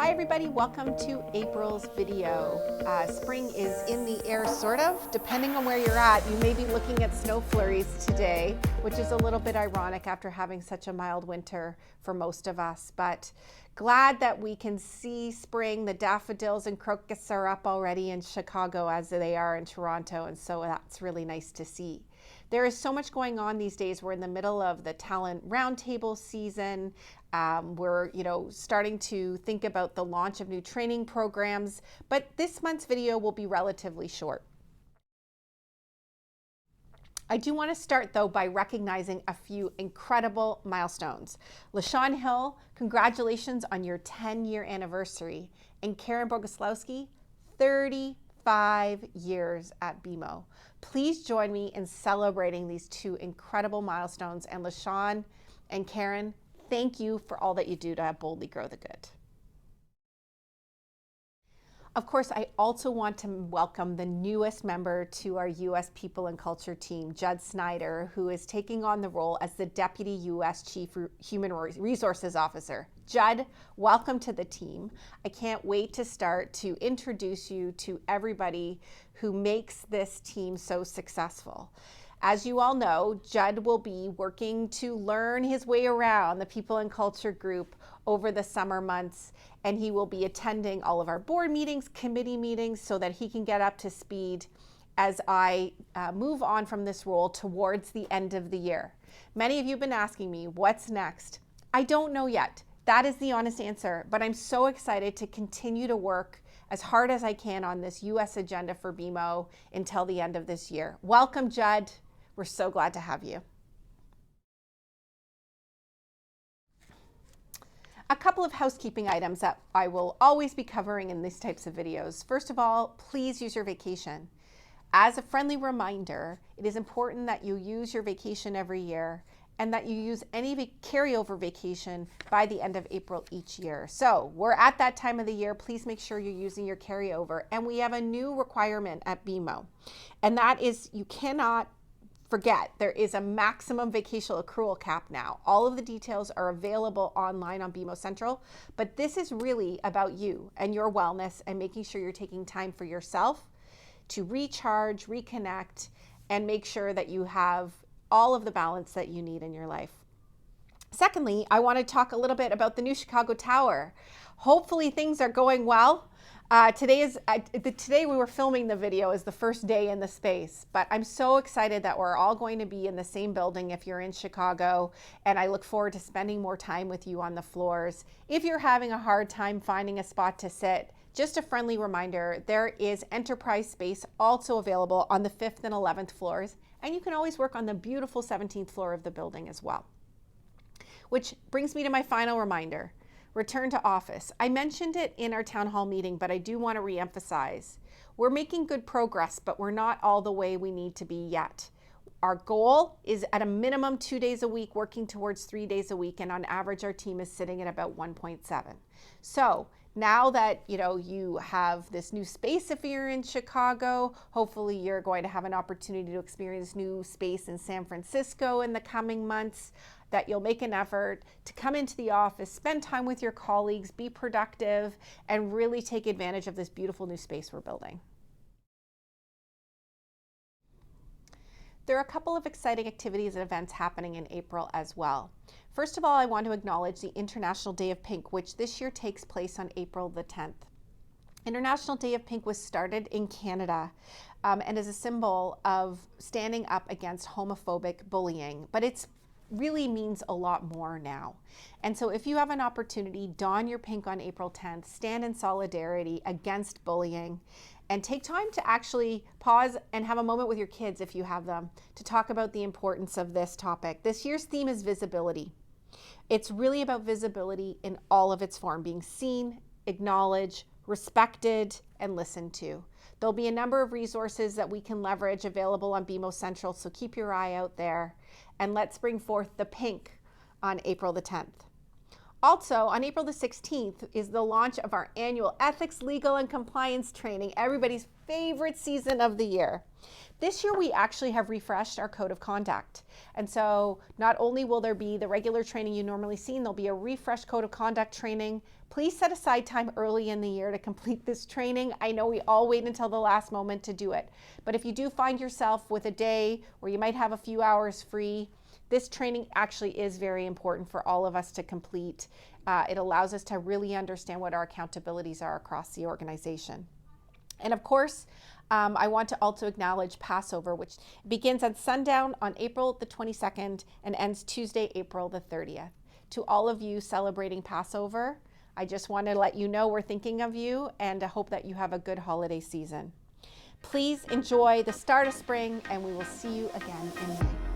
Hi everybody, welcome to April's video. Spring is in the air, sort of. Depending on where you're at, you may be looking at snow flurries today, which is a little bit ironic after having such a mild winter for most of us. But glad that we can see spring. The daffodils and crocus are up already in Chicago as they are in Toronto, and so that's really nice to see. There is so much going on these days. We're in the middle of the talent roundtable season. We're starting to think about the launch of new training programs, but this month's video will be relatively short. I do want to start though by recognizing a few incredible milestones. LaShawn Hill, congratulations on your 10-year anniversary, and Karen Boguslawski, 35 years at BMO. Please join me in celebrating these two incredible milestones, and LaShawn and Karen, thank you for all that you do to boldly grow the good. Of course, I also want to welcome the newest member to our U.S. People and Culture team, Judd Snyder, who is taking on the role as the Deputy U.S. Chief Human Resources Officer. Judd, welcome to the team. I can't wait to start to introduce you to everybody who makes this team so successful. As you all know, Judd will be working to learn his way around the People and Culture group over the summer months, and he will be attending all of our board meetings, committee meetings, so that he can get up to speed as I move on from this role towards the end of the year. Many of you have been asking me, what's next? I don't know yet. That is the honest answer, but I'm so excited to continue to work as hard as I can on this U.S. agenda for BMO until the end of this year. Welcome, Judd. We're so glad to have you. A couple of housekeeping items that I will always be covering in these types of videos. First of all, please use your vacation. As a friendly reminder, it is important that you use your vacation every year and that you use any carryover vacation by the end of April each year. So we're at that time of the year. Please make sure you're using your carryover. And we have a new requirement at BMO, and that is you cannot forget there is a maximum vacation accrual cap now. All of the details are available online on BMO Central, but this is really about you and your wellness and making sure you're taking time for yourself to recharge, reconnect, and make sure that you have all of the balance that you need in your life. Secondly, I want to talk a little bit about the new Chicago Tower. Hopefully things are going well. Today we were filming the video is the first day in the space, but I'm so excited that we're all going to be in the same building if you're in Chicago, and I look forward to spending more time with you on the floors. If you're having a hard time finding a spot to sit, just a friendly reminder, there is enterprise space also available on the 5th and 11th floors, and you can always work on the beautiful 17th floor of the building as well. Which brings me to my final reminder. Return to office. I mentioned it in our town hall meeting, but I do want to reemphasize. We're making good progress, but we're not all the way we need to be yet. Our goal is at a minimum 2 days a week, working towards 3 days a week, and on average our team is sitting at about 1.7. So now that you have this new space, if you're in Chicago, hopefully you're going to have an opportunity to experience new space in San Francisco in the coming months, that you'll make an effort to come into the office, spend time with your colleagues, be productive, and really take advantage of this beautiful new space we're building. There are a couple of exciting activities and events happening in April as well. First of all, I want to acknowledge the International Day of Pink, which this year takes place on April the 10th. International Day of Pink was started in Canada and is a symbol of standing up against homophobic bullying, but it's really means a lot more now. And so if you have an opportunity, don your pink on April 10th, stand in solidarity against bullying, and take time to actually pause and have a moment with your kids, if you have them, to talk about the importance of this topic. This year's theme is visibility. It's really about visibility in all of its form, being seen, acknowledged, respected, and listened to. There'll be a number of resources that we can leverage available on BMO Central, so keep your eye out there. And let's bring forth the pink on April the 10th. Also, on April the 16th is the launch of our annual Ethics, Legal, and Compliance training, everybody's favorite season of the year. This year, we actually have refreshed our code of conduct. And so not only will there be the regular training you normally see, there'll be a refreshed code of conduct training. Please set aside time early in the year to complete this training. I know we all wait until the last moment to do it. But if you do find yourself with a day where you might have a few hours free, this training actually is very important for all of us to complete. It allows us to really understand what our accountabilities are across the organization. And of course, I want to also acknowledge Passover, which begins at sundown on April the 22nd and ends Tuesday, April the 30th. To all of you celebrating Passover, I just want to let you know we're thinking of you and I hope that you have a good holiday season. Please enjoy the start of spring and we will see you again in May.